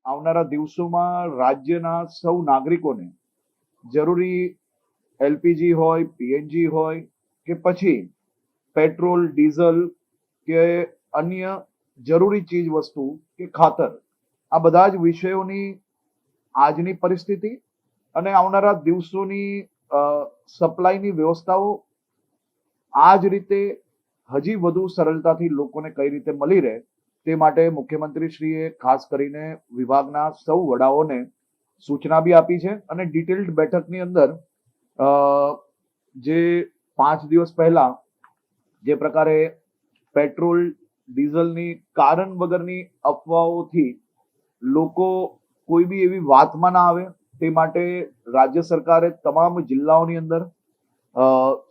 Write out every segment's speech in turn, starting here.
આવનારા દિવસોમાં રાજ્યના સૌ નાગરિકોને જરૂરી એલપીજી હોય, પીએનજી હોય કે પછી પેટ્રોલ, ડીઝલ કે અન્ય જરૂરી ચીજ વસ્તુ કે ખાતર, આ બધા જ વિષયોની આજની પરિસ્થિતિ અને આવનારા દિવસોની સપ્લાયની વ્યવસ્થાઓ આ જ રીતે હજી વધુ સરળતાથી લોકોને કઈ રીતે મળી રહે તે માટે મુખ્યમંત્રીશ્રીએ ખાસ કરીને વિભાગના સૌ વડાઓને સૂચના બી આપી છે અને ડિટેલ્ડ બેઠકની અંદર જે 5 દિવસ પહેલા જે પ્રકારે પેટ્રોલ, ડીઝલની કારણ વગરની અફવાઓથી લોકો કોઈ બી એવી વાતમાં ના આવે તે માટે રાજ્ય સરકારે તમામ જિલ્લાઓની અંદર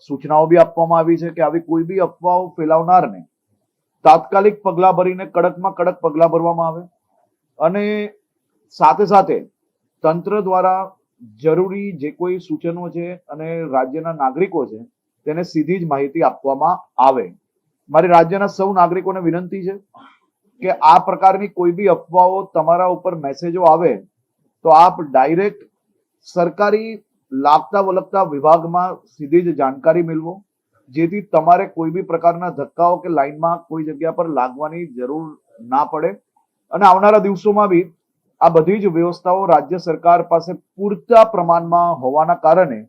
સૂચનાઓ બી આપવામાં આવી છે કે આવી કોઈ બી અફવાઓ ફેલાવનારને તાત્કાલિક પગલાં ભરીને કડકમાં કડક પગલાં ભરવામાં આવે અને સાથે સાથે તંત્ર દ્વારા જરૂરી જે કોઈ સૂચનો છે અને રાજ્યના નાગરિકો છે તેને સીધી જ માહિતી આપવામાં આવે. મારી રાજ્યના સૌ નાગરિકોને વિનંતી છે કે આ પ્રકારની કોઈ બી અફવાઓ તમારા ઉપર મેસેજો આવે તો આપ ડાયરેક્ટ સરકારી લાગતા વળગતા વિભાગમાં સીધી જ જાણકારી મેળવો, જેથી તમારે કોઈ બી પ્રકારના ધક્કાઓ કે લાઈનમાં કોઈ જગ્યા પર લાગવાની જરૂર ના પડે. અને આવનારા દિવસોમાં બી આ બધી જ વ્યવસ્થાઓ રાજ્ય સરકાર પાસે પૂરતા પ્રમાણમાં હોવાના કારણે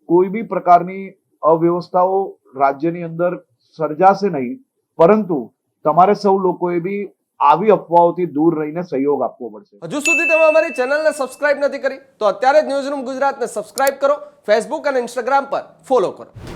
કોઈ બી પ્રકારની અવ્યવસ્થાઓ રાજ્યની અંદર સર્જાશે નહીં, પરંતુ તમારે સૌ લોકોએ બી આવી અફવાઓથી દૂર રહીને સહયોગ આપવો પડશે. હજુ સુધી તમે અમારી ચેનલને સબસ્ક્રાઇબ નથી કરી તો અત્યારે જ ન્યૂઝરૂમ ગુજરાતને સબસ્ક્રાઇબ કરો, ફેસબુક અને ઇન્સ્ટાગ્રામ પર ફોલો કરો.